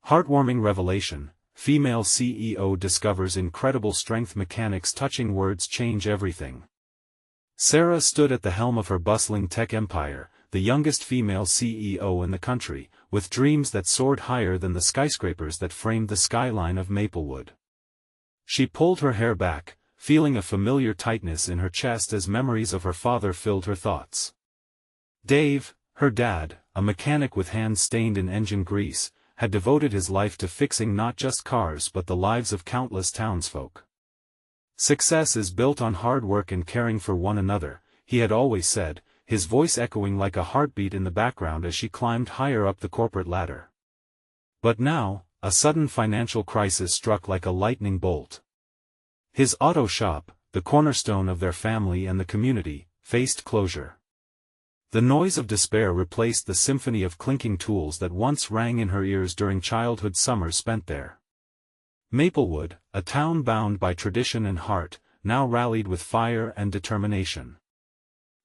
Heartwarming revelation, female CEO discovers incredible strength mechanics touching words change everything. Sarah stood at the helm of her bustling tech empire, the youngest female CEO in the country, with dreams that soared higher than the skyscrapers that framed the skyline of Maplewood. She pulled her hair back, feeling a familiar tightness in her chest as memories of her father filled her thoughts. Dave, her dad, a mechanic with hands stained in engine grease, had devoted his life to fixing not just cars but the lives of countless townsfolk. Success is built on hard work and caring for one another, he had always said, his voice echoing like a heartbeat in the background as she climbed higher up the corporate ladder. But now, a sudden financial crisis struck like a lightning bolt. His auto shop, the cornerstone of their family and the community, faced closure. The noise of despair replaced the symphony of clinking tools that once rang in her ears during childhood summers spent there. Maplewood, a town bound by tradition and heart, now rallied with fire and determination.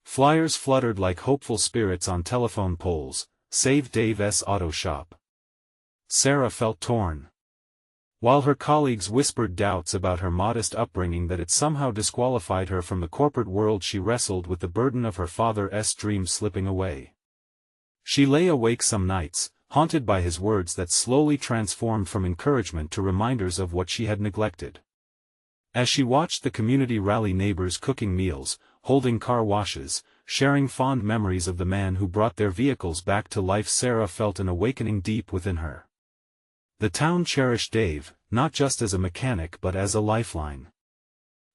Flyers fluttered like hopeful spirits on telephone poles, "Save Dave's Auto Shop." Sarah felt torn. While her colleagues whispered doubts about her modest upbringing that it somehow disqualified her from the corporate world, she wrestled with the burden of her father's dreams slipping away. She lay awake some nights, haunted by his words that slowly transformed from encouragement to reminders of what she had neglected. As she watched the community rally, neighbors cooking meals, holding car washes, sharing fond memories of the man who brought their vehicles back to life, Sarah felt an awakening deep within her. The town cherished Dave, not just as a mechanic but as a lifeline.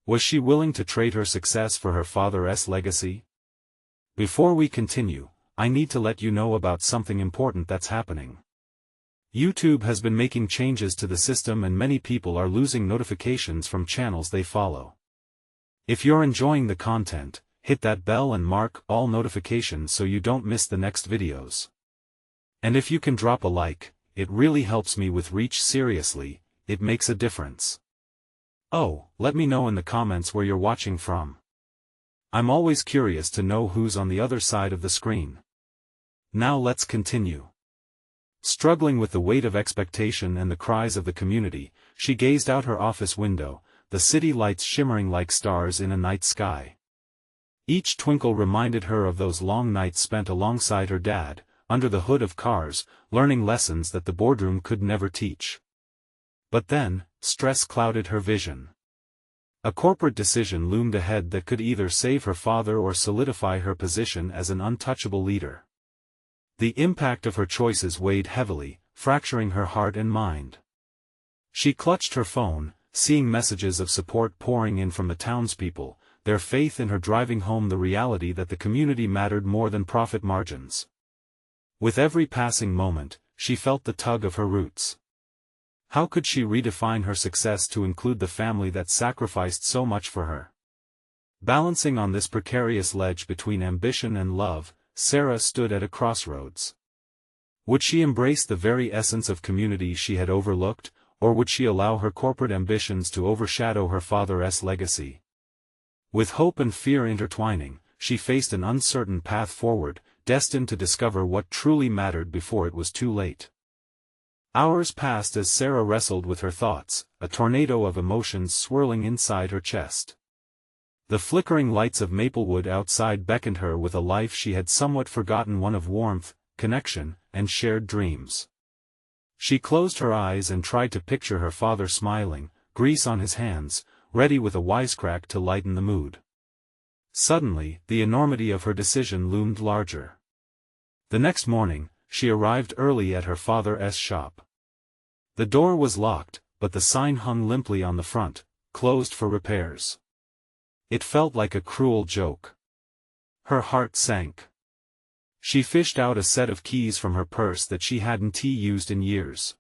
Was she willing to trade her success for her father's legacy? Before we continue, I need to let you know about something important that's happening. YouTube has been making changes to the system and many people are losing notifications from channels they follow. If you're enjoying the content, hit that bell and mark all notifications so you don't miss the next videos. And if you can drop a like, it really helps me with reach. Seriously, it makes a difference. Oh, let me know in the comments where you're watching from. I'm always curious to know who's on the other side of the screen. Now let's continue. Struggling with the weight of expectation and the cries of the community, she gazed out her office window, the city lights shimmering like stars in a night sky. Each twinkle reminded her of those long nights spent alongside her dad, under the hood of cars, learning lessons that the boardroom could never teach. But then, stress clouded her vision. A corporate decision loomed ahead that could either save her father or solidify her position as an untouchable leader. The impact of her choices weighed heavily, fracturing her heart and mind. She clutched her phone, seeing messages of support pouring in from the townspeople, their faith in her driving home the reality that the community mattered more than profit margins. With every passing moment, she felt the tug of her roots. How could she redefine her success to include the family that sacrificed so much for her? Balancing on this precarious ledge between ambition and love, Sarah stood at a crossroads. Would she embrace the very essence of community she had overlooked, or would she allow her corporate ambitions to overshadow her father's legacy? With hope and fear intertwining, she faced an uncertain path forward, destined to discover what truly mattered before it was too late. Hours passed as Sarah wrestled with her thoughts, a tornado of emotions swirling inside her chest. The flickering lights of Maplewood outside beckoned her with a life she had somewhat forgotten, one of warmth, connection, and shared dreams. She closed her eyes and tried to picture her father smiling, grease on his hands, ready with a wisecrack to lighten the mood. Suddenly, the enormity of her decision loomed larger. The next morning, she arrived early at her father's shop. The door was locked, but the sign hung limply on the front, "Closed for repairs." It felt like a cruel joke. Her heart sank. She fished out a set of keys from her purse that she hadn't used in years.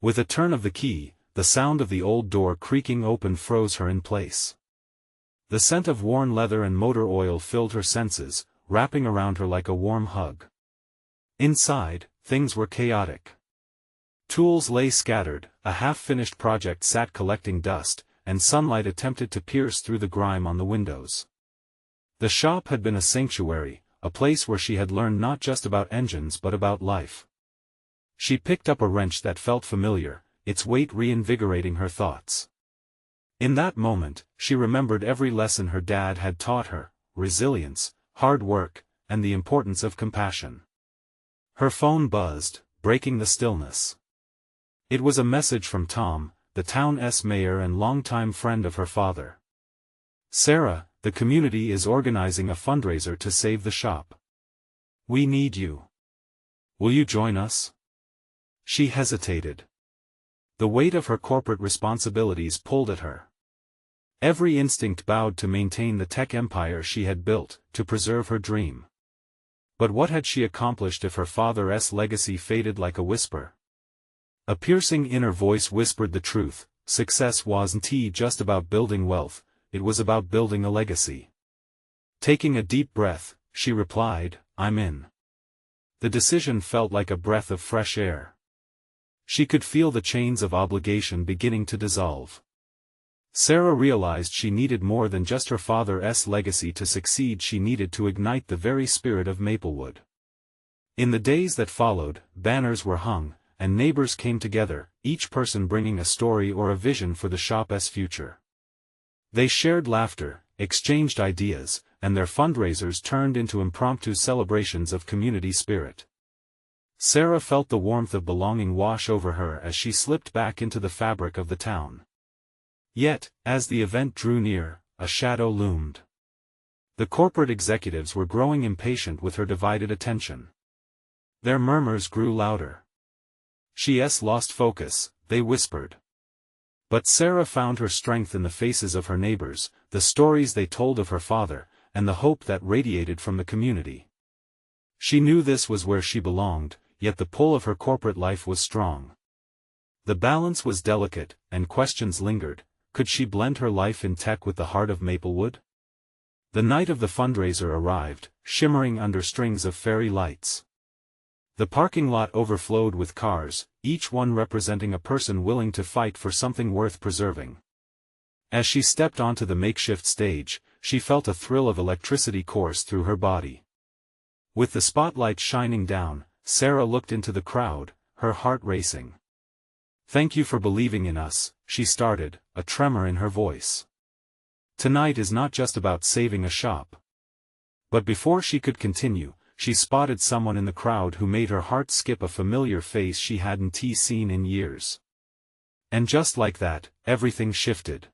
With a turn of the key, the sound of the old door creaking open froze her in place. The scent of worn leather and motor oil filled her senses, wrapping around her like a warm hug. Inside, things were chaotic. Tools lay scattered, a half-finished project sat collecting dust, and sunlight attempted to pierce through the grime on the windows. The shop had been a sanctuary, a place where she had learned not just about engines but about life. She picked up a wrench that felt familiar, its weight reinvigorating her thoughts. In that moment, she remembered every lesson her dad had taught her: resilience, hard work, and the importance of compassion. Her phone buzzed, breaking the stillness. It was a message from Tom, the town's mayor and longtime friend of her father. "Sarah, the community is organizing a fundraiser to save the shop. We need you. Will you join us?" She hesitated. The weight of her corporate responsibilities pulled at her. Every instinct bowed to maintain the tech empire she had built, to preserve her dream. But what had she accomplished if her father's legacy faded like a whisper? A piercing inner voice whispered the truth: success wasn't just about building wealth, it was about building a legacy. Taking a deep breath, she replied, "I'm in." The decision felt like a breath of fresh air. She could feel the chains of obligation beginning to dissolve. Sarah realized she needed more than just her father's legacy to succeed. She needed to ignite the very spirit of Maplewood. In the days that followed, banners were hung, and neighbors came together, each person bringing a story or a vision for the shop's future. They shared laughter, exchanged ideas, and their fundraisers turned into impromptu celebrations of community spirit. Sarah felt the warmth of belonging wash over her as she slipped back into the fabric of the town. Yet, as the event drew near, a shadow loomed. The corporate executives were growing impatient with her divided attention. Their murmurs grew louder. "She's lost focus," they whispered. But Sarah found her strength in the faces of her neighbors, the stories they told of her father, and the hope that radiated from the community. She knew this was where she belonged, yet the pull of her corporate life was strong. The balance was delicate, and questions lingered: could she blend her life in tech with the heart of Maplewood? The night of the fundraiser arrived, shimmering under strings of fairy lights. The parking lot overflowed with cars, each one representing a person willing to fight for something worth preserving. As she stepped onto the makeshift stage, she felt a thrill of electricity course through her body. With the spotlight shining down, Sarah looked into the crowd, her heart racing. "Thank you for believing in us," she started, a tremor in her voice. "Tonight is not just about saving a shop." But before she could continue, she spotted someone in the crowd who made her heart skip, a familiar face she hadn't seen in years. And just like that, everything shifted.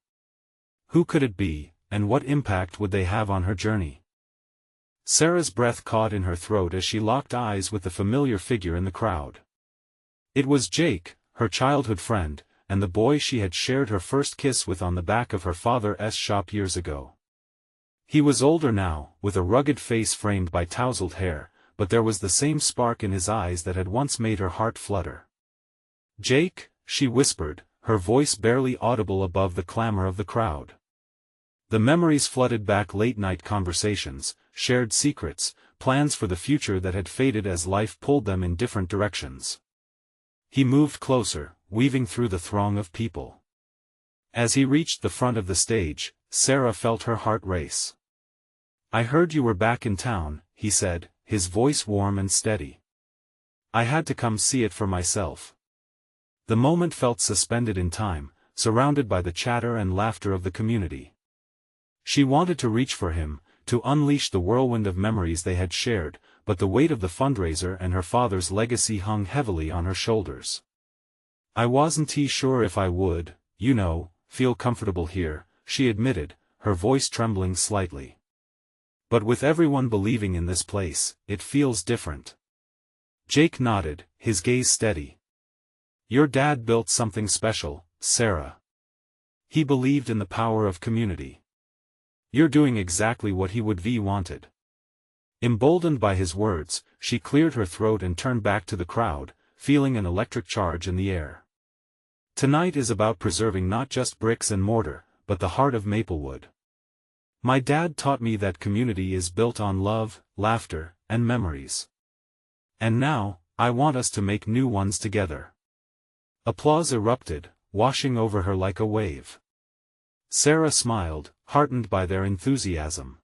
Who could it be, and what impact would they have on her journey? Sarah's breath caught in her throat as she locked eyes with the familiar figure in the crowd. It was Jake, her childhood friend, and the boy she had shared her first kiss with on the back of her father's shop years ago. He was older now, with a rugged face framed by tousled hair, but there was the same spark in his eyes that had once made her heart flutter. "Jake," she whispered, her voice barely audible above the clamor of the crowd. The memories flooded back: late-night conversations, shared secrets, plans for the future that had faded as life pulled them in different directions. He moved closer, weaving through the throng of people. As he reached the front of the stage, Sarah felt her heart race. "I heard you were back in town," he said, his voice warm and steady. "I had to come see it for myself." The moment felt suspended in time, surrounded by the chatter and laughter of the community. She wanted to reach for him, to unleash the whirlwind of memories they had shared, but the weight of the fundraiser and her father's legacy hung heavily on her shoulders. "I wasn't sure if I would, feel comfortable here," she admitted, her voice trembling slightly. "But with everyone believing in this place, it feels different." Jake nodded, his gaze steady. "Your dad built something special, Sarah. He believed in the power of community. You're doing exactly what he would have wanted." Emboldened by his words, she cleared her throat and turned back to the crowd, feeling an electric charge in the air. "Tonight is about preserving not just bricks and mortar, but the heart of Maplewood. My dad taught me that community is built on love, laughter, and memories. And now, I want us to make new ones together." Applause erupted, washing over her like a wave. Sarah smiled, heartened by their enthusiasm.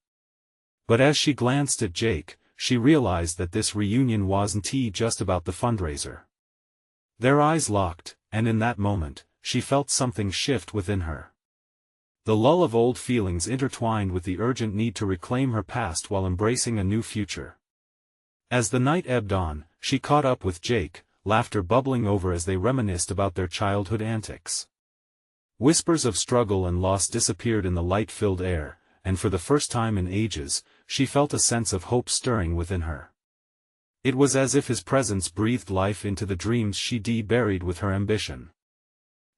But as she glanced at Jake, she realized that this reunion wasn't just about the fundraiser. Their eyes locked, and in that moment, she felt something shift within her. The lull of old feelings intertwined with the urgent need to reclaim her past while embracing a new future. As the night ebbed on, she caught up with Jake, laughter bubbling over as they reminisced about their childhood antics. Whispers of struggle and loss disappeared in the light-filled air, and for the first time in ages, she felt a sense of hope stirring within her. It was as if his presence breathed life into the dreams she'd buried with her ambition.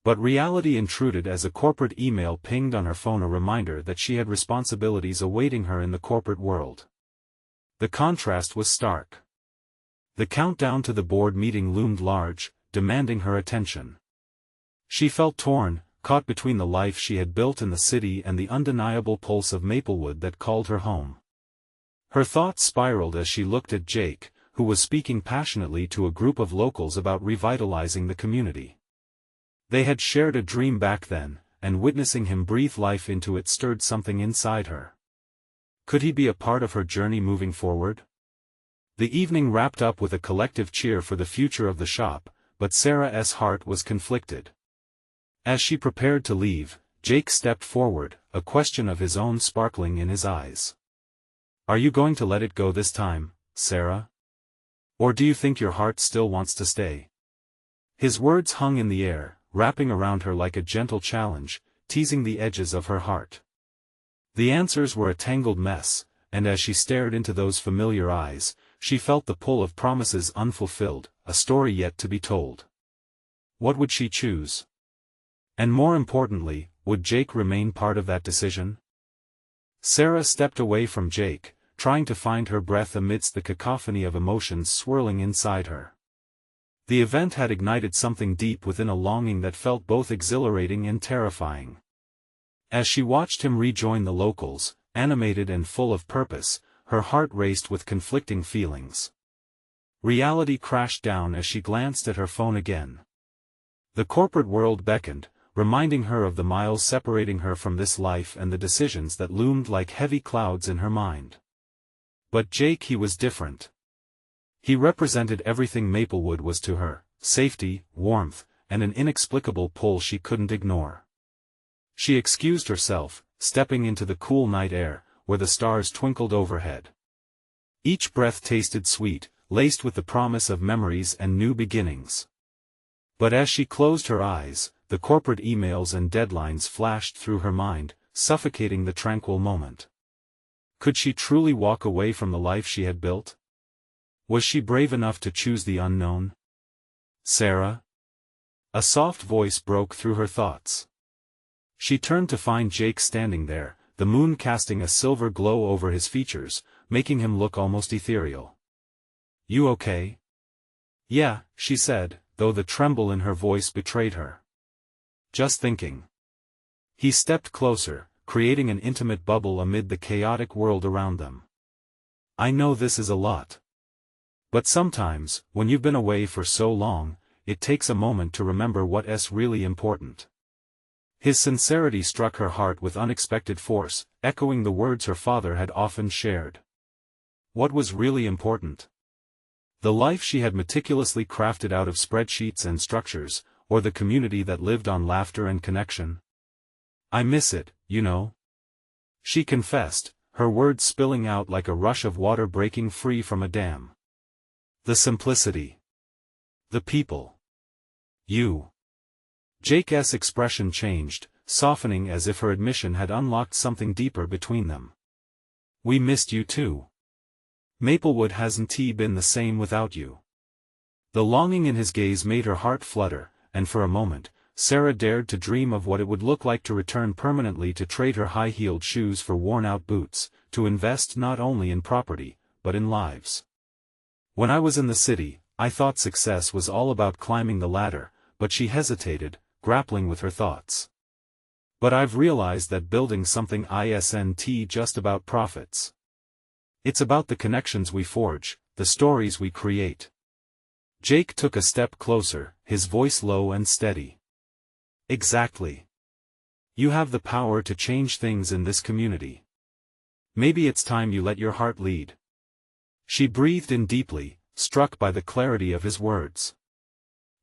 But reality intruded as a corporate email pinged on her phone, a reminder that she had responsibilities awaiting her in the corporate world. The contrast was stark. The countdown to the board meeting loomed large, demanding her attention. She felt torn, caught between the life she had built in the city and the undeniable pulse of Maplewood that called her home. Her thoughts spiraled as she looked at Jake, who was speaking passionately to a group of locals about revitalizing the community. They had shared a dream back then, and witnessing him breathe life into it stirred something inside her. Could he be a part of her journey moving forward? The evening wrapped up with a collective cheer for the future of the shop, but Sarah's heart was conflicted. As she prepared to leave, Jake stepped forward, a question of his own sparkling in his eyes. "Are you going to let it go this time, Sarah? Or do you think your heart still wants to stay?" His words hung in the air, wrapping around her like a gentle challenge, teasing the edges of her heart. The answers were a tangled mess, and as she stared into those familiar eyes, she felt the pull of promises unfulfilled, a story yet to be told. What would she choose? And more importantly, would Jake remain part of that decision? Sarah stepped away from Jake, trying to find her breath amidst the cacophony of emotions swirling inside her. The event had ignited something deep within, a longing that felt both exhilarating and terrifying. As she watched him rejoin the locals, animated and full of purpose, her heart raced with conflicting feelings. Reality crashed down as she glanced at her phone again. The corporate world beckoned, reminding her of the miles separating her from this life and the decisions that loomed like heavy clouds in her mind. But Jake, he was different. He represented everything Maplewood was to her: safety, warmth, and an inexplicable pull she couldn't ignore. She excused herself, stepping into the cool night air, where the stars twinkled overhead. Each breath tasted sweet, laced with the promise of memories and new beginnings. But as she closed her eyes, the corporate emails and deadlines flashed through her mind, suffocating the tranquil moment. Could she truly walk away from the life she had built? Was she brave enough to choose the unknown? "Sarah?" A soft voice broke through her thoughts. She turned to find Jake standing there, the moon casting a silver glow over his features, making him look almost ethereal. "You okay?" "Yeah," she said, though the tremble in her voice betrayed her. "Just thinking." He stepped closer, creating an intimate bubble amid the chaotic world around them. "I know this is a lot. But sometimes, when you've been away for so long, it takes a moment to remember what's really important." His sincerity struck her heart with unexpected force, echoing the words her father had often shared. What was really important? The life she had meticulously crafted out of spreadsheets and structures, or the community that lived on laughter and connection? "I miss it, you know," she confessed, her words spilling out like a rush of water breaking free from a dam. "The simplicity. The people. You." Jake's expression changed, softening as if her admission had unlocked something deeper between them. "We missed you too. Maplewood hasn't been the same without you." The longing in his gaze made her heart flutter, and for a moment, Sarah dared to dream of what it would look like to return permanently, to trade her high-heeled shoes for worn-out boots, to invest not only in property, but in lives. "When I was in the city, I thought success was all about climbing the ladder," but she hesitated, grappling with her thoughts. "But I've realized that building something isn't just about profits. It's about the connections we forge, the stories we create." Jake took a step closer, his voice low and steady. "Exactly. You have the power to change things in this community. Maybe it's time you let your heart lead." She breathed in deeply, struck by the clarity of his words.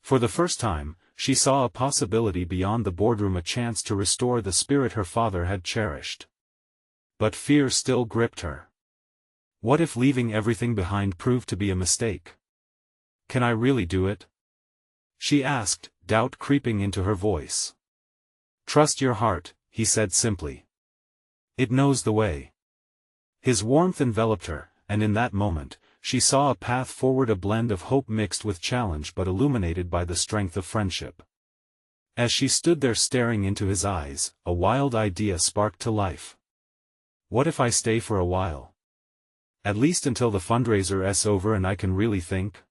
For the first time, she saw a possibility beyond the boardroom, a chance to restore the spirit her father had cherished. But fear still gripped her. What if leaving everything behind proved to be a mistake? Can I really do it? She asked, doubt creeping into her voice. Trust your heart, he said simply. It knows the way. His warmth enveloped her, and in that moment, she saw a path forward, a blend of hope mixed with challenge but illuminated by the strength of friendship. As she stood there staring into his eyes, a wild idea sparked to life. What if I stay for a while? At least until the fundraiser's over and I can really think?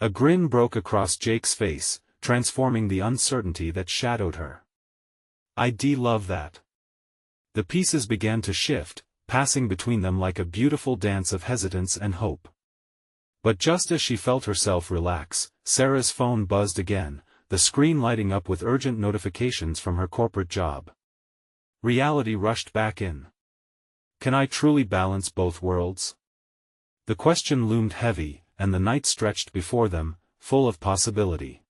A grin broke across Jake's face, transforming the uncertainty that shadowed her. I'd love that. The pieces began to shift, passing between them like a beautiful dance of hesitance and hope. But just as she felt herself relax, Sarah's phone buzzed again, the screen lighting up with urgent notifications from her corporate job. Reality rushed back in. Can I truly balance both worlds? The question loomed heavy, and the night stretched before them, full of possibility.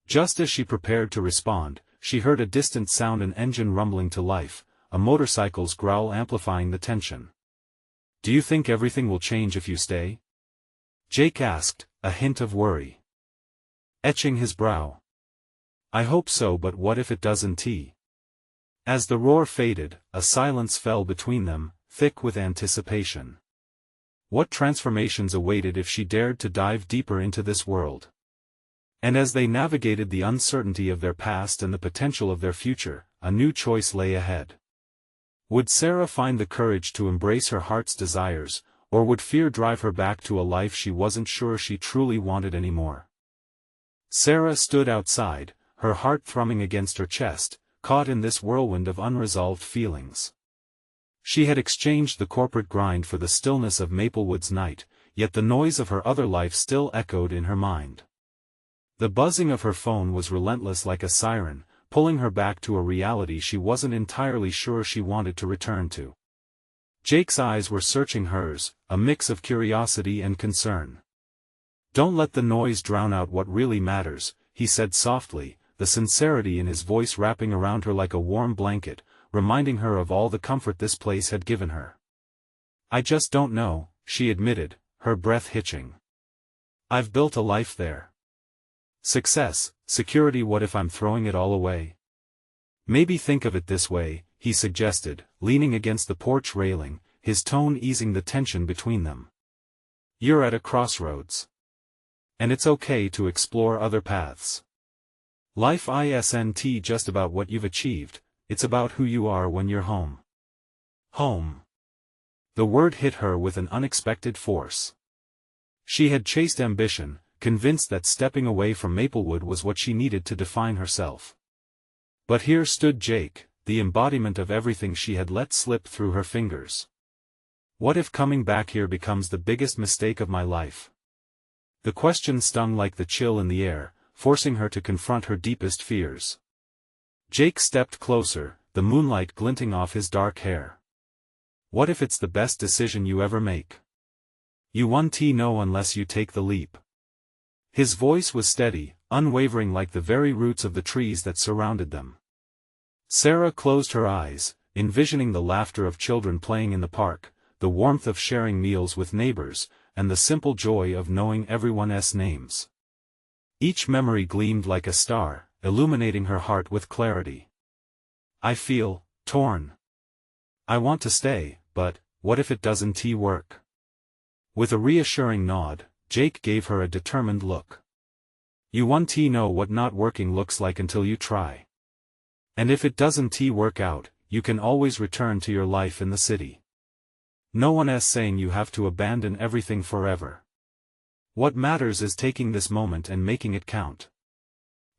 Just as she prepared to respond, she heard a distant sound, an engine rumbling to life, a motorcycle's growl amplifying the tension. Do you think everything will change if you stay? Jake asked, a hint of worry etching his brow. I hope so, but what if it doesn't? As the roar faded, a silence fell between them, thick with anticipation. What transformations awaited if she dared to dive deeper into this world? And as they navigated the uncertainty of their past and the potential of their future, a new choice lay ahead. Would Sarah find the courage to embrace her heart's desires, or would fear drive her back to a life she wasn't sure she truly wanted anymore? Sarah stood outside, her heart thrumming against her chest, caught in this whirlwind of unresolved feelings. She had exchanged the corporate grind for the stillness of Maplewood's night, yet the noise of her other life still echoed in her mind. The buzzing of her phone was relentless like a siren, pulling her back to a reality she wasn't entirely sure she wanted to return to. Jake's eyes were searching hers, a mix of curiosity and concern. Don't let the noise drown out what really matters, he said softly, the sincerity in his voice wrapping around her like a warm blanket, reminding her of all the comfort this place had given her. I just don't know, she admitted, her breath hitching. I've built a life there. Success, security, what if I'm throwing it all away? Maybe think of it this way, he suggested, leaning against the porch railing, his tone easing the tension between them. You're at a crossroads. And it's okay to explore other paths. Life isn't just about what you've achieved, it's about who you are when you're home. Home. The word hit her with an unexpected force. She had chased ambition, convinced that stepping away from Maplewood was what she needed to define herself. But here stood Jake, the embodiment of everything she had let slip through her fingers. What if coming back here becomes the biggest mistake of my life? The question stung like the chill in the air, forcing her to confront her deepest fears. Jake stepped closer, the moonlight glinting off his dark hair. What if it's the best decision you ever make? You won't know unless you take the leap. His voice was steady, unwavering like the very roots of the trees that surrounded them. Sarah closed her eyes, envisioning the laughter of children playing in the park, the warmth of sharing meals with neighbors, and the simple joy of knowing everyone's names. Each memory gleamed like a star, illuminating her heart with clarity. I feel torn. I want to stay, but what if it doesn't work? With a reassuring nod, Jake gave her a determined look. You won't know what not working looks like until you try. And if it doesn't work out, you can always return to your life in the city. No one's saying you have to abandon everything forever. What matters is taking this moment and making it count.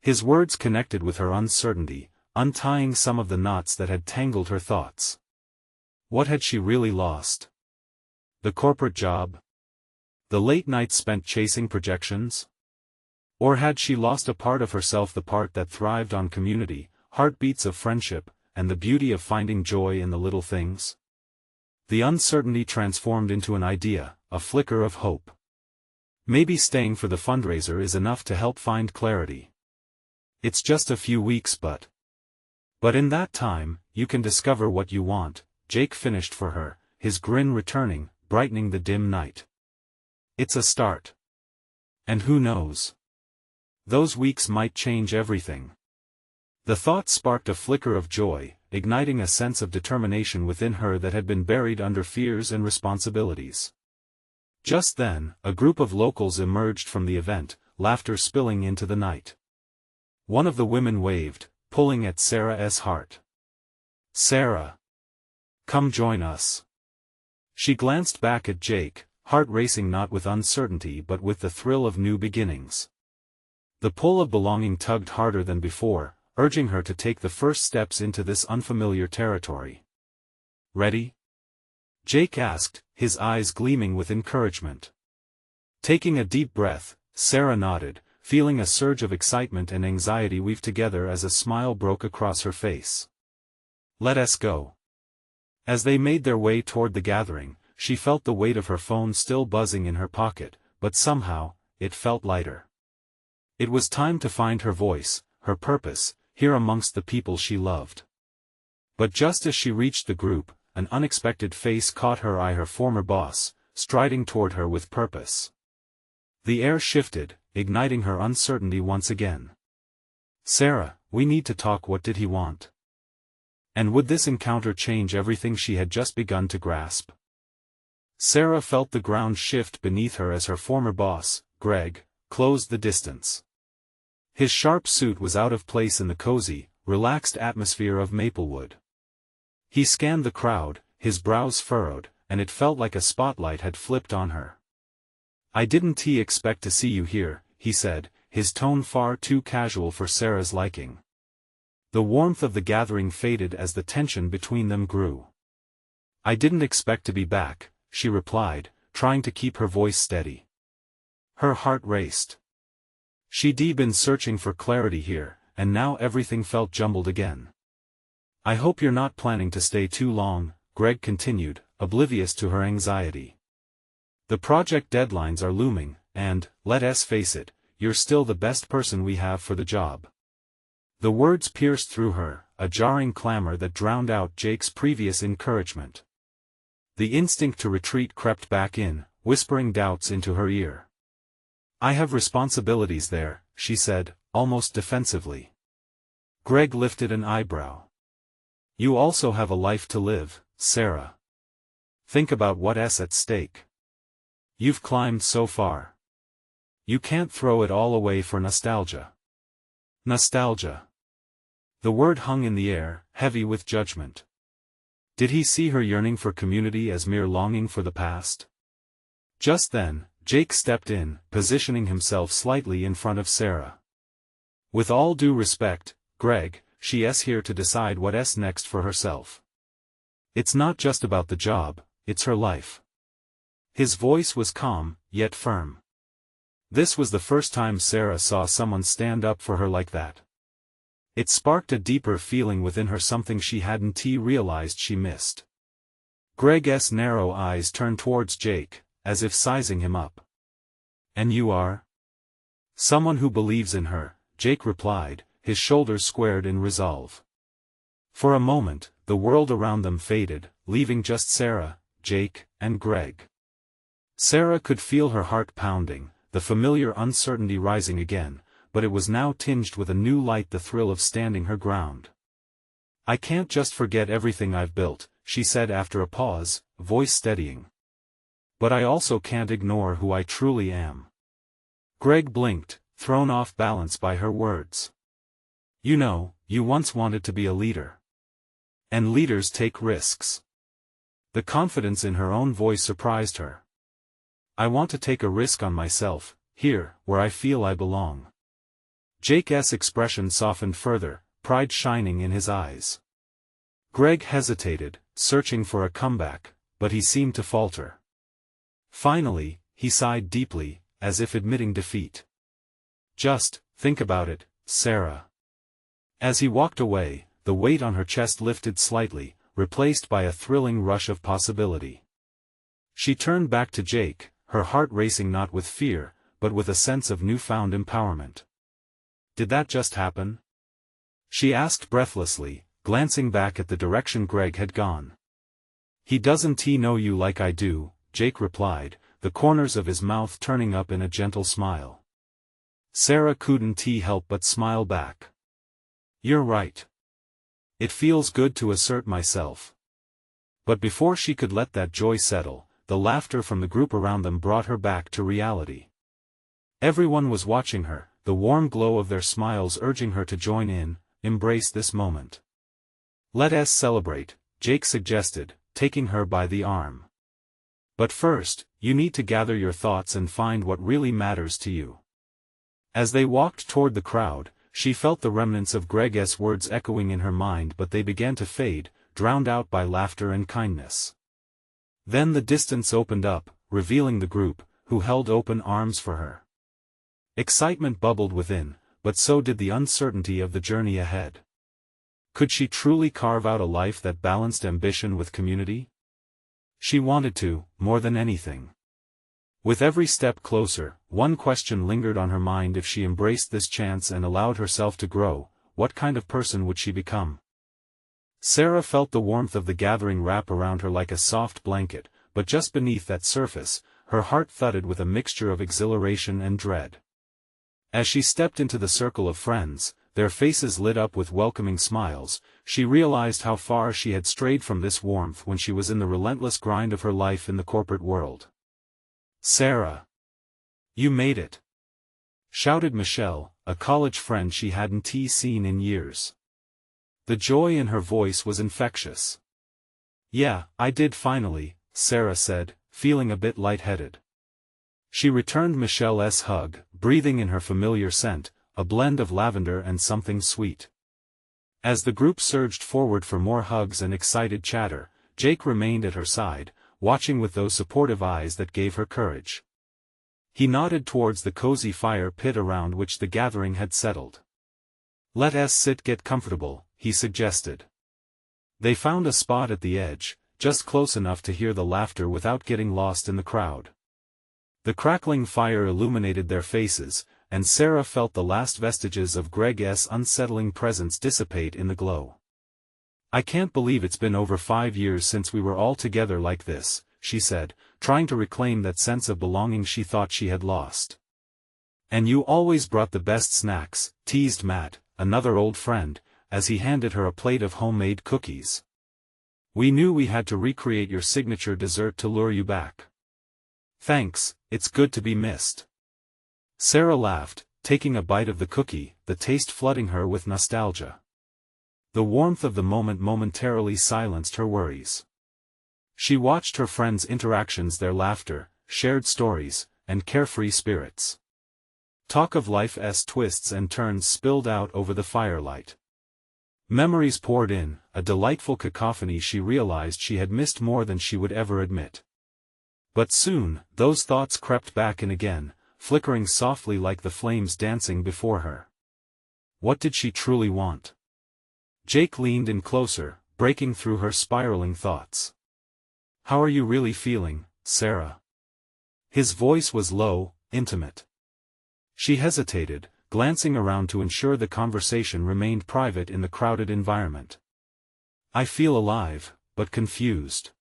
His words connected with her uncertainty, untying some of the knots that had tangled her thoughts. What had she really lost? The corporate job? The late nights spent chasing projections? Or had she lost a part of herself, the part that thrived on community, heartbeats of friendship, and the beauty of finding joy in the little things? The uncertainty transformed into an idea, a flicker of hope. Maybe staying for the fundraiser is enough to help find clarity. It's just a few weeks but in that time, you can discover what you want, Jake finished for her, his grin returning, brightening the dim night. It's a start. And who knows? Those weeks might change everything. The thought sparked a flicker of joy, igniting a sense of determination within her that had been buried under fears and responsibilities. Just then, a group of locals emerged from the event, laughter spilling into the night. One of the women waved, pulling at Sarah's heart. "Sarah! Come join us." She glanced back at Jake, heart racing not with uncertainty but with the thrill of new beginnings. The pull of belonging tugged harder than before, urging her to take the first steps into this unfamiliar territory. "Ready?" Jake asked, his eyes gleaming with encouragement. Taking a deep breath, Sarah nodded, feeling a surge of excitement and anxiety weave together as a smile broke across her face. "Let us go." As they made their way toward the gathering, she felt the weight of her phone still buzzing in her pocket, but somehow, it felt lighter. It was time to find her voice, her purpose, here amongst the people she loved. But just as she reached the group, an unexpected face caught her eye, her former boss, striding toward her with purpose. The air shifted, igniting her uncertainty once again. "Sarah, we need to talk." What did he want? And would this encounter change everything she had just begun to grasp? Sarah felt the ground shift beneath her as her former boss, Greg, closed the distance. His sharp suit was out of place in the cozy, relaxed atmosphere of Maplewood. He scanned the crowd, his brows furrowed, and it felt like a spotlight had flipped on her. "I didn't expect to see you here," he said, his tone far too casual for Sarah's liking. The warmth of the gathering faded as the tension between them grew. "I didn't expect to be back," she replied, trying to keep her voice steady. Her heart raced. She'd been searching for clarity here, and now everything felt jumbled again. "I hope you're not planning to stay too long," Greg continued, oblivious to her anxiety. "The project deadlines are looming, and, let us face it, you're still the best person we have for the job." The words pierced through her, a jarring clamor that drowned out Jake's previous encouragement. The instinct to retreat crept back in, whispering doubts into her ear. "I have responsibilities there," she said, almost defensively. Greg lifted an eyebrow. "You also have a life to live, Sarah. Think about what's at stake. You've climbed so far. You can't throw it all away for nostalgia." Nostalgia. The word hung in the air, heavy with judgment. Did he see her yearning for community as mere longing for the past? Just then, Jake stepped in, positioning himself slightly in front of Sarah. "With all due respect, Greg, she's here to decide what's next for herself. It's not just about the job, it's her life." His voice was calm, yet firm. This was the first time Sarah saw someone stand up for her like that. It sparked a deeper feeling within her, something she hadn't realized she missed. Greg's narrow eyes turned towards Jake, as if sizing him up. "And you are?" "Someone who believes in her," Jake replied, his shoulders squared in resolve. For a moment, the world around them faded, leaving just Sarah, Jake, and Greg. Sarah could feel her heart pounding, the familiar uncertainty rising again, but it was now tinged with a new light, the thrill of standing her ground. "I can't just forget everything I've built," she said after a pause, voice steadying. "But I also can't ignore who I truly am." Greg blinked, thrown off balance by her words. "You know, you once wanted to be a leader. And leaders take risks." The confidence in her own voice surprised her. "I want to take a risk on myself, here, where I feel I belong." Jake's expression softened further, pride shining in his eyes. Greg hesitated, searching for a comeback, but he seemed to falter. Finally, he sighed deeply, as if admitting defeat. "Just think about it, Sarah." As he walked away, the weight on her chest lifted slightly, replaced by a thrilling rush of possibility. She turned back to Jake, her heart racing not with fear, but with a sense of newfound empowerment. "Did that just happen?" she asked breathlessly, glancing back at the direction Greg had gone. "He doesn't know you like I do," Jake replied, the corners of his mouth turning up in a gentle smile. Sarah couldn't help but smile back. "You're right. It feels good to assert myself." But before she could let that joy settle, the laughter from the group around them brought her back to reality. Everyone was watching her, the warm glow of their smiles urging her to join in, embrace this moment. "Let us celebrate," Jake suggested, taking her by the arm. "But first, you need to gather your thoughts and find what really matters to you." As they walked toward the crowd, she felt the remnants of Greg's words echoing in her mind, but they began to fade, drowned out by laughter and kindness. Then the distance opened up, revealing the group, who held open arms for her. Excitement bubbled within, but so did the uncertainty of the journey ahead. Could she truly carve out a life that balanced ambition with community? She wanted to, more than anything. With every step closer, one question lingered on her mind: if she embraced this chance and allowed herself to grow, what kind of person would she become? Sarah felt the warmth of the gathering wrap around her like a soft blanket, but just beneath that surface, her heart thudded with a mixture of exhilaration and dread. As she stepped into the circle of friends, their faces lit up with welcoming smiles, she realized how far she had strayed from this warmth when she was in the relentless grind of her life in the corporate world. "Sarah! You made it!" shouted Michelle, a college friend she hadn't seen in years. The joy in her voice was infectious. "Yeah, I did finally," Sarah said, feeling a bit lightheaded. She returned Michelle's hug, breathing in her familiar scent, a blend of lavender and something sweet. As the group surged forward for more hugs and excited chatter, Jake remained at her side, watching with those supportive eyes that gave her courage. He nodded towards the cozy fire pit around which the gathering had settled. "Let us get comfortable," he suggested. They found a spot at the edge, just close enough to hear the laughter without getting lost in the crowd. The crackling fire illuminated their faces, and Sarah felt the last vestiges of Greg's unsettling presence dissipate in the glow. "I can't believe it's been over 5 years since we were all together like this," she said, trying to reclaim that sense of belonging she thought she had lost. "And you always brought the best snacks," teased Matt, another old friend, as he handed her a plate of homemade cookies. "We knew we had to recreate your signature dessert to lure you back." "Thanks, it's good to be missed." Sarah laughed, taking a bite of the cookie, the taste flooding her with nostalgia. The warmth of the moment momentarily silenced her worries. She watched her friends' interactions, their laughter, shared stories, and carefree spirits. Talk of life's twists and turns spilled out over the firelight. Memories poured in, a delightful cacophony she realized she had missed more than she would ever admit. But soon, those thoughts crept back in again, flickering softly like the flames dancing before her. What did she truly want? Jake leaned in closer, breaking through her spiraling thoughts. "How are you really feeling, Sarah?" His voice was low, intimate. She hesitated, glancing around to ensure the conversation remained private in the crowded environment. "I feel alive, but confused.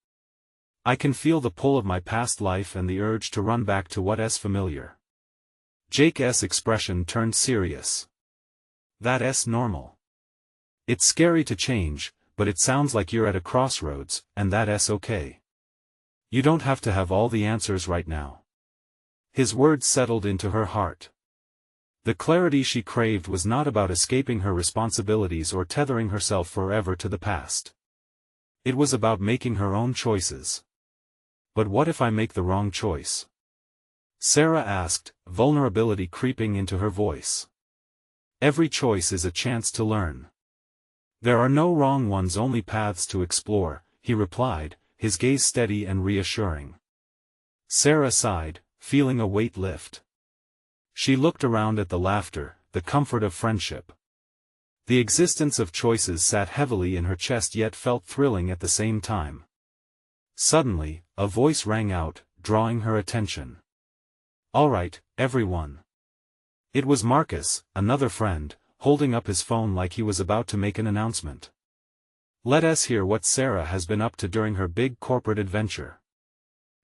I can feel the pull of my past life and the urge to run back to what's familiar." Jake's expression turned serious. "That's normal. It's scary to change, but it sounds like you're at a crossroads, and that's okay. You don't have to have all the answers right now." His words settled into her heart. The clarity she craved was not about escaping her responsibilities or tethering herself forever to the past. It was about making her own choices. "But what if I make the wrong choice?" Sarah asked, vulnerability creeping into her voice. "Every choice is a chance to learn. There are no wrong ones, only paths to explore," he replied, his gaze steady and reassuring. Sarah sighed, feeling a weight lift. She looked around at the laughter, the comfort of friendship. The existence of choices sat heavily in her chest yet felt thrilling at the same time. Suddenly, a voice rang out, drawing her attention. Alright, everyone. It was Marcus, another friend, holding up his phone like he was about to make an announcement. Let us hear what Sarah has been up to during her big corporate adventure.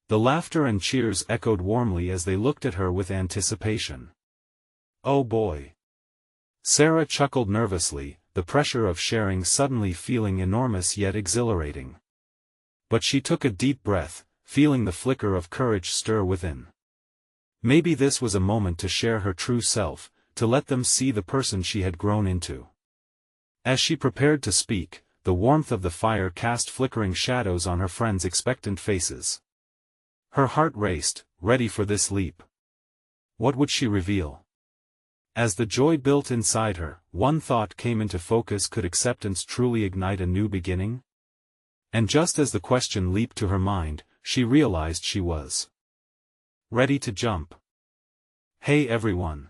The laughter and cheers echoed warmly as they looked at her with anticipation. Oh boy. Sarah chuckled nervously, the pressure of sharing suddenly feeling enormous yet exhilarating. But she took a deep breath, feeling the flicker of courage stir within. Maybe this was a moment to share her true self, to let them see the person she had grown into. As she prepared to speak, the warmth of the fire cast flickering shadows on her friends' expectant faces. Her heart raced, ready for this leap. What would she reveal? As the joy built inside her, one thought came into focus: could acceptance truly ignite a new beginning? And just as the question leaped to her mind, she realized she was ready to jump. Hey everyone!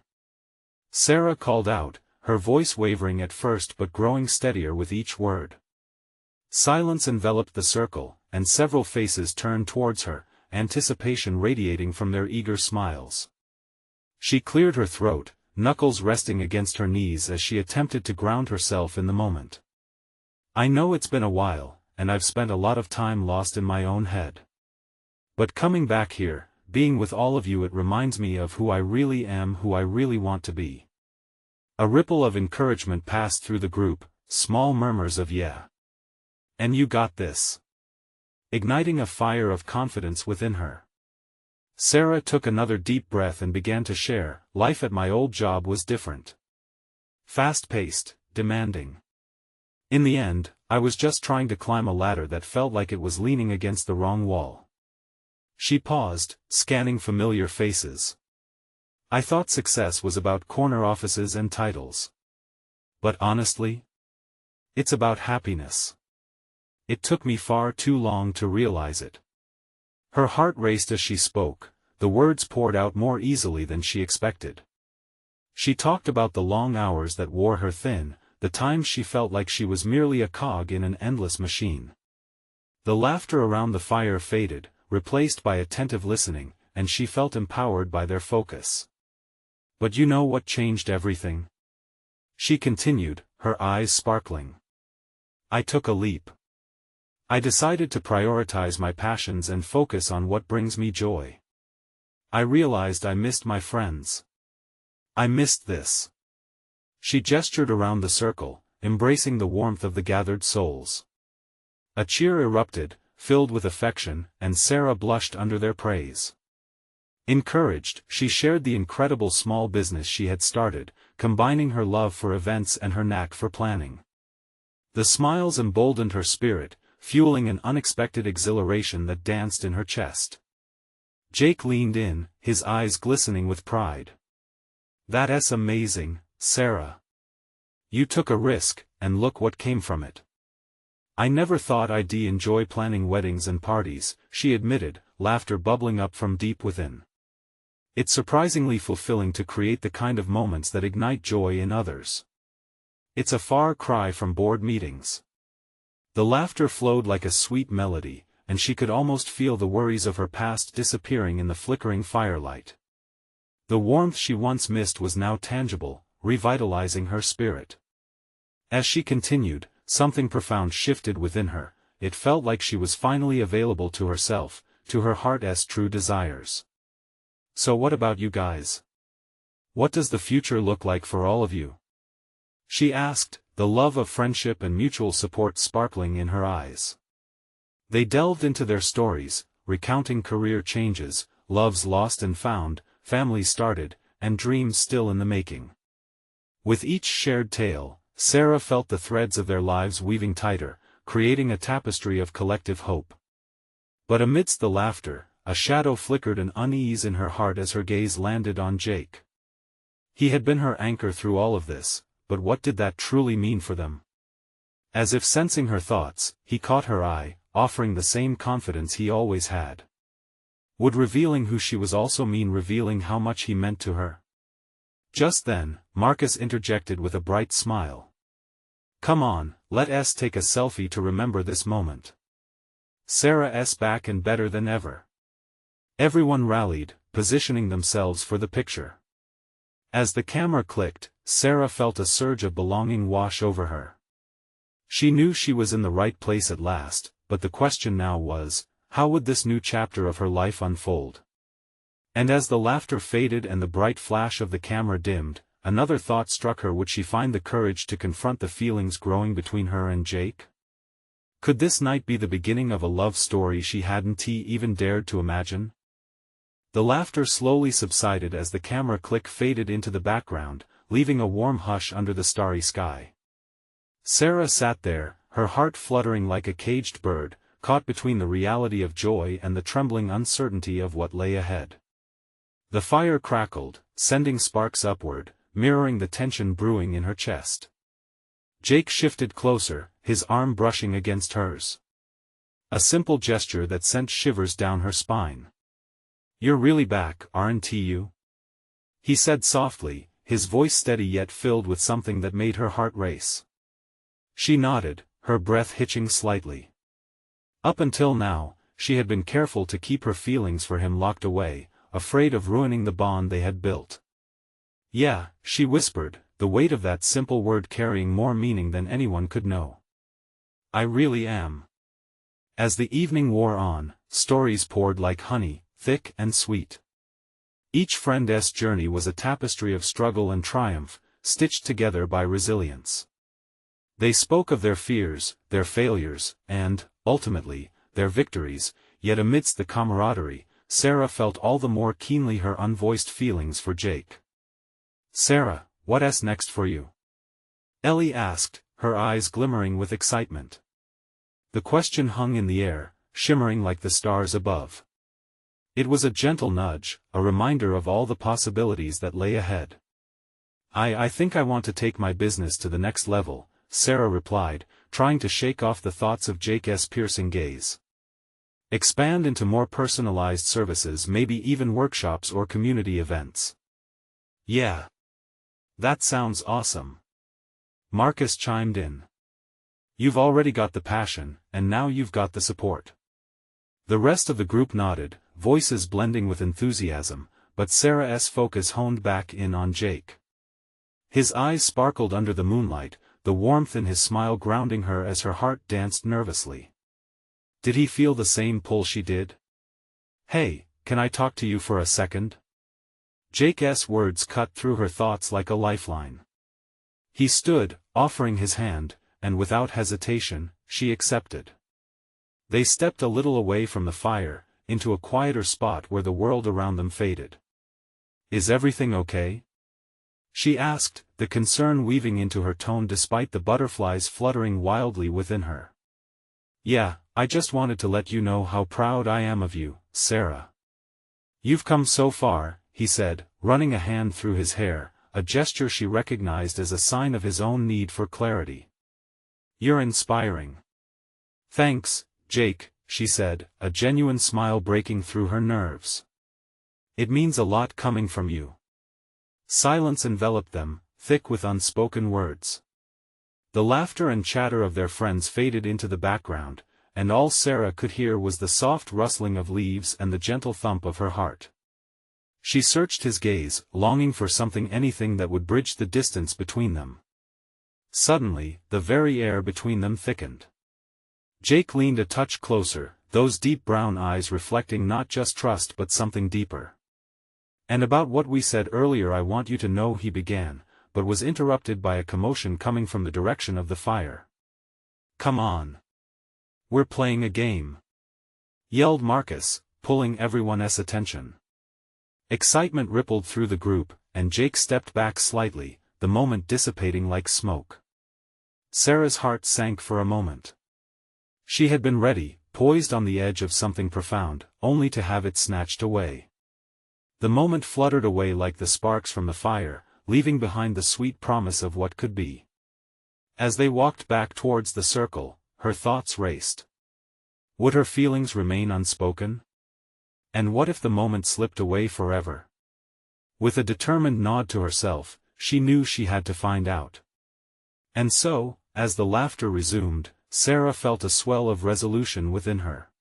Sarah called out, her voice wavering at first but growing steadier with each word. Silence enveloped the circle, and several faces turned towards her, anticipation radiating from their eager smiles. She cleared her throat, knuckles resting against her knees as she attempted to ground herself in the moment. I know it's been a while, and I've spent a lot of time lost in my own head. But coming back here, being with all of you, it reminds me of who I really am, who I really want to be. A ripple of encouragement passed through the group, small murmurs of yeah. And you got this. Igniting a fire of confidence within her. Sarah took another deep breath and began to share. Life at my old job was different. Fast-paced, demanding. In the end, I was just trying to climb a ladder that felt like it was leaning against the wrong wall. She paused, scanning familiar faces. I thought success was about corner offices and titles. But honestly, it's about happiness. It took me far too long to realize it. Her heart raced as she spoke, the words poured out more easily than she expected. She talked about the long hours that wore her thin, the times she felt like she was merely a cog in an endless machine. The laughter around the fire faded, replaced by attentive listening, and she felt empowered by their focus. But you know what changed everything? She continued, her eyes sparkling. I took a leap. I decided to prioritize my passions and focus on what brings me joy. I realized I missed my friends. I missed this. She gestured around the circle, embracing the warmth of the gathered souls. A cheer erupted, filled with affection, and Sarah blushed under their praise. Encouraged, she shared the incredible small business she had started, combining her love for events and her knack for planning. The smiles emboldened her spirit, fueling an unexpected exhilaration that danced in her chest. Jake leaned in, his eyes glistening with pride. That's amazing, Sarah. You took a risk, and look what came from it. I never thought I'd enjoy planning weddings and parties, she admitted, laughter bubbling up from deep within. It's surprisingly fulfilling to create the kind of moments that ignite joy in others. It's a far cry from board meetings. The laughter flowed like a sweet melody, and she could almost feel the worries of her past disappearing in the flickering firelight. The warmth she once missed was now tangible, revitalizing her spirit. As she continued, something profound shifted within her. It felt like she was finally available to herself, to her heart's true desires. So what about you guys? What does the future look like for all of you? She asked, the love of friendship and mutual support sparkling in her eyes. They delved into their stories, recounting career changes, loves lost and found, families started, and dreams still in the making. With each shared tale, Sarah felt the threads of their lives weaving tighter, creating a tapestry of collective hope. But amidst the laughter, a shadow flickered an unease in her heart as her gaze landed on Jake. He had been her anchor through all of this, but what did that truly mean for them? As if sensing her thoughts, he caught her eye, offering the same confidence he always had. Would revealing who she was also mean revealing how much he meant to her? Just then, Marcus interjected with a bright smile. Come on, let's take a selfie to remember this moment. Sarah's back and better than ever. Everyone rallied, positioning themselves for the picture. As the camera clicked, Sarah felt a surge of belonging wash over her. She knew she was in the right place at last, but the question now was, how would this new chapter of her life unfold? And as the laughter faded and the bright flash of the camera dimmed, another thought struck her: would she find the courage to confront the feelings growing between her and Jake? Could this night be the beginning of a love story she hadn't even dared to imagine? The laughter slowly subsided as the camera click faded into the background, leaving a warm hush under the starry sky. Sarah sat there, her heart fluttering like a caged bird, caught between the reality of joy and the trembling uncertainty of what lay ahead. The fire crackled, sending sparks upward, mirroring the tension brewing in her chest. Jake shifted closer, his arm brushing against hers. A simple gesture that sent shivers down her spine. "You're really back, aren't you?" he said softly, his voice steady yet filled with something that made her heart race. She nodded, her breath hitching slightly. Up until now, she had been careful to keep her feelings for him locked away, afraid of ruining the bond they had built. "Yeah," she whispered, the weight of that simple word carrying more meaning than anyone could know. "I really am." As the evening wore on, stories poured like honey, thick and sweet. Each friend's journey was a tapestry of struggle and triumph, stitched together by resilience. They spoke of their fears, their failures, and, ultimately, their victories, yet amidst the camaraderie, Sarah felt all the more keenly her unvoiced feelings for Jake. "Sarah, what's next for you?" Ellie asked, her eyes glimmering with excitement. The question hung in the air, shimmering like the stars above. It was a gentle nudge, a reminder of all the possibilities that lay ahead. I think I want to take my business to the next level," Sarah replied, trying to shake off the thoughts of Jake's piercing gaze. "Expand into more personalized services, maybe even workshops or community events." "Yeah. That sounds awesome." Marcus chimed in. "You've already got the passion, and now you've got the support." The rest of the group nodded, voices blending with enthusiasm, but Sarah's focus honed back in on Jake. His eyes sparkled under the moonlight, the warmth in his smile grounding her as her heart danced nervously. Did he feel the same pull she did? "Hey, can I talk to you for a second?" Jake's words cut through her thoughts like a lifeline. He stood, offering his hand, and without hesitation, she accepted. They stepped a little away from the fire, into a quieter spot where the world around them faded. "Is everything okay?" she asked, the concern weaving into her tone despite the butterflies fluttering wildly within her. "Yeah, I just wanted to let you know how proud I am of you, Sarah." "You've come so far," he said, running a hand through his hair, a gesture she recognized as a sign of his own need for clarity. "You're inspiring." "Thanks, Jake," she said, a genuine smile breaking through her nerves. "It means a lot coming from you." Silence enveloped them, thick with unspoken words. The laughter and chatter of their friends faded into the background, and all Sarah could hear was the soft rustling of leaves and the gentle thump of her heart. She searched his gaze, longing for anything that would bridge the distance between them. Suddenly, the very air between them thickened. Jake leaned a touch closer, those deep brown eyes reflecting not just trust but something deeper. "And about what we said earlier I want you to know," he began, but was interrupted by a commotion coming from the direction of the fire. "Come on. We're playing a game," yelled Marcus, pulling everyone's attention. Excitement rippled through the group, and Jake stepped back slightly, the moment dissipating like smoke. Sarah's heart sank for a moment. She had been ready, poised on the edge of something profound, only to have it snatched away. The moment fluttered away like the sparks from the fire, leaving behind the sweet promise of what could be. As they walked back towards the circle, her thoughts raced. Would her feelings remain unspoken? And what if the moment slipped away forever? With a determined nod to herself, she knew she had to find out. And so, as the laughter resumed, Sarah felt a swell of resolution within her.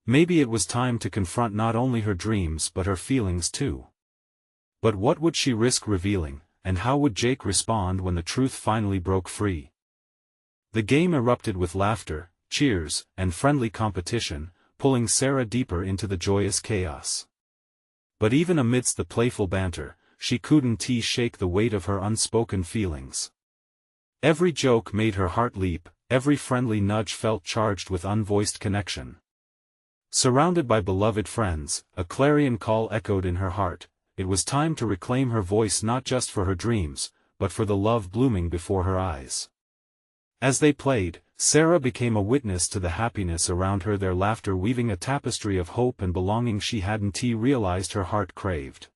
Maybe it was time to confront not only her dreams but her feelings too. But what would she risk revealing, and how would Jake respond when the truth finally broke free? The game erupted with laughter, cheers, and friendly competition, pulling Sarah deeper into the joyous chaos. But even amidst the playful banter, she couldn't shake the weight of her unspoken feelings. Every joke made her heart leap, every friendly nudge felt charged with unvoiced connection. Surrounded by beloved friends, a clarion call echoed in her heart. It was time to reclaim her voice not just for her dreams, but for the love blooming before her eyes. As they played, Sarah became a witness to the happiness around her, their laughter weaving a tapestry of hope and belonging she hadn't realized her heart craved.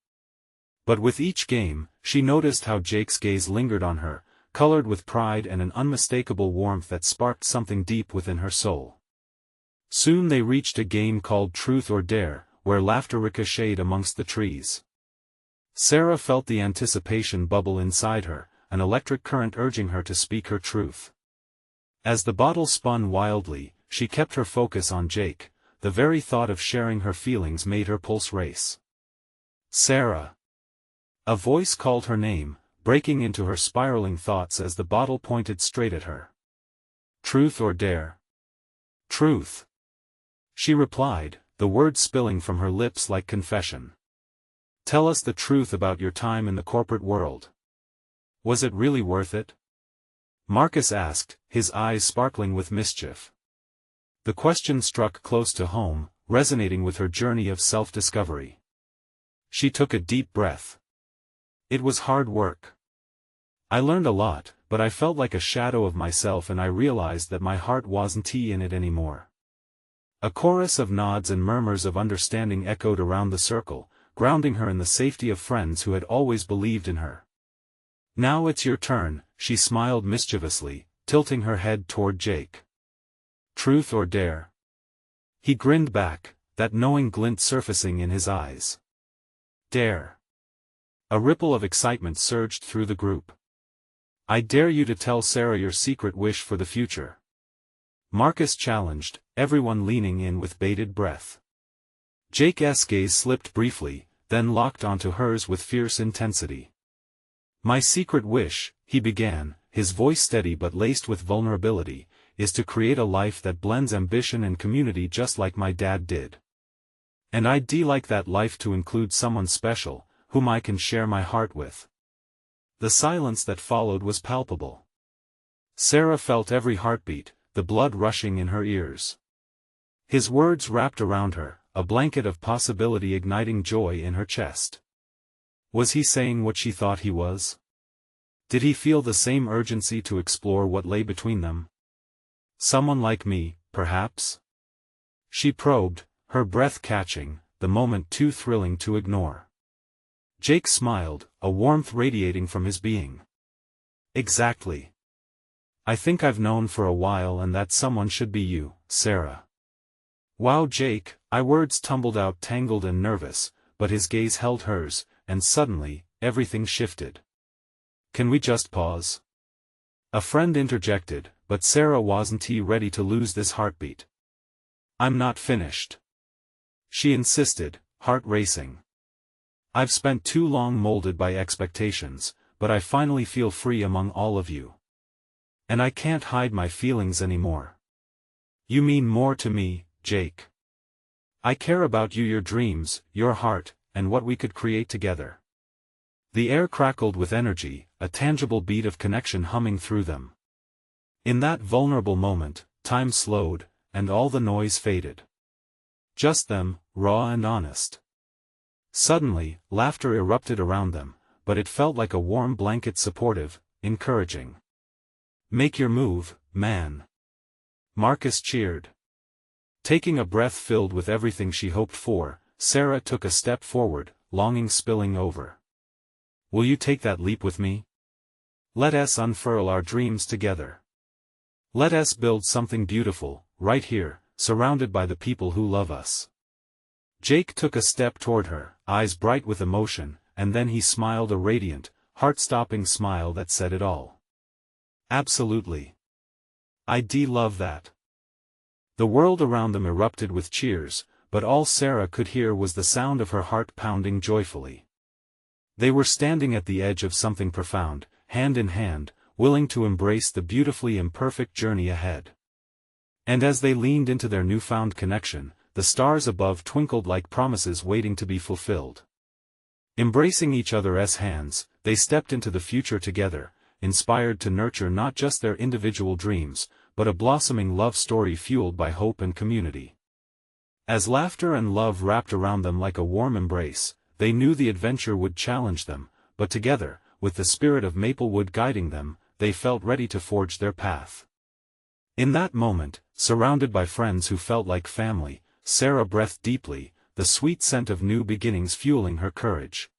But with each game, she noticed how Jake's gaze lingered on her, colored with pride and an unmistakable warmth that sparked something deep within her soul. Soon they reached a game called Truth or Dare, where laughter ricocheted amongst the trees. Sarah felt the anticipation bubble inside her, an electric current urging her to speak her truth. As the bottle spun wildly, she kept her focus on Jake. The very thought of sharing her feelings made her pulse race. Sarah! A voice called her name, breaking into her spiraling thoughts as the bottle pointed straight at her. Truth or dare? Truth! She replied, the words spilling from her lips like confession. Tell us the truth about your time in the corporate world. Was it really worth it? Marcus asked, his eyes sparkling with mischief. The question struck close to home, resonating with her journey of self-discovery. She took a deep breath. It was hard work. I learned a lot, but I felt like a shadow of myself, and I realized that my heart wasn't in it anymore. A chorus of nods and murmurs of understanding echoed around the circle, grounding her in the safety of friends who had always believed in her. Now it's your turn, she smiled mischievously, tilting her head toward Jake. Truth or dare? He grinned back, that knowing glint surfacing in his eyes. Dare. A ripple of excitement surged through the group. I dare you to tell Sarah your secret wish for the future. Marcus challenged, everyone leaning in with bated breath. Jake's gaze slipped briefly, then locked onto hers with fierce intensity. My secret wish, he began, his voice steady but laced with vulnerability, is to create a life that blends ambition and community just like my dad did. And I'd like that life to include someone special, whom I can share my heart with. The silence that followed was palpable. Sarah felt every heartbeat, the blood rushing in her ears. His words wrapped around her, a blanket of possibility igniting joy in her chest. Was he saying what she thought he was? Did he feel the same urgency to explore what lay between them? Someone like me, perhaps? She probed, her breath catching, the moment too thrilling to ignore. Jake smiled, a warmth radiating from his being. Exactly. I think I've known for a while, and that someone should be you, Sarah. Wow, Jake, words tumbled out tangled and nervous, but his gaze held hers, and suddenly, everything shifted. Can we just pause? A friend interjected, but Sarah wasn't ready to lose this heartbeat. I'm not finished. She insisted, heart racing. I've spent too long molded by expectations, but I finally feel free among all of you. And I can't hide my feelings anymore. You mean more to me, Jake. I care about you, your dreams, your heart, and what we could create together. The air crackled with energy, a tangible beat of connection humming through them. In that vulnerable moment, time slowed, and all the noise faded. Just them, raw and honest. Suddenly, laughter erupted around them, but it felt like a warm blanket, supportive, encouraging. Make your move, man. Marcus cheered. Taking a breath filled with everything she hoped for, Sarah took a step forward, longing spilling over. Will you take that leap with me? Let us unfurl our dreams together. Let us build something beautiful, right here, surrounded by the people who love us. Jake took a step toward her, eyes bright with emotion, and then he smiled, a radiant, heart-stopping smile that said it all. Absolutely. I love that. The world around them erupted with cheers, but all Sarah could hear was the sound of her heart pounding joyfully. They were standing at the edge of something profound, hand in hand, willing to embrace the beautifully imperfect journey ahead. And as they leaned into their newfound connection, the stars above twinkled like promises waiting to be fulfilled. Embracing each other's hands, they stepped into the future together, inspired to nurture not just their individual dreams, but a blossoming love story fueled by hope and community. As laughter and love wrapped around them like a warm embrace, they knew the adventure would challenge them, but together, with the spirit of Maplewood guiding them, they felt ready to forge their path. In that moment, surrounded by friends who felt like family, Sarah breathed deeply, the sweet scent of new beginnings fueling her courage.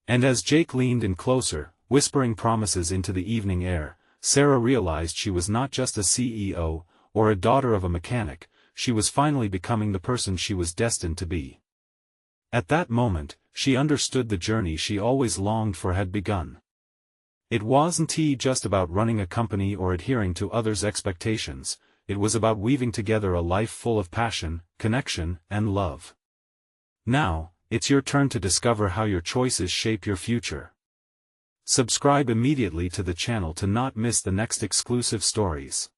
And as Jake leaned in closer, whispering promises into the evening air, Sarah realized she was not just a CEO, or a daughter of a mechanic, she was finally becoming the person she was destined to be. At that moment, she understood the journey she always longed for had begun. It wasn't just about running a company or adhering to others' expectations, it was about weaving together a life full of passion, connection, and love. Now, it's your turn to discover how your choices shape your future. Subscribe immediately to the channel to not miss the next exclusive stories.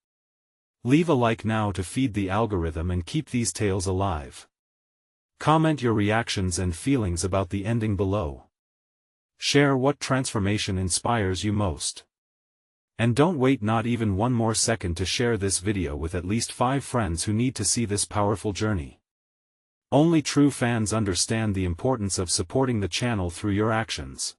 Leave a like now to feed the algorithm and keep these tales alive. Comment your reactions and feelings about the ending below. Share what transformation inspires you most. And don't wait not even one more second to share this video with at least 5 friends who need to see this powerful journey. Only true fans understand the importance of supporting the channel through your actions.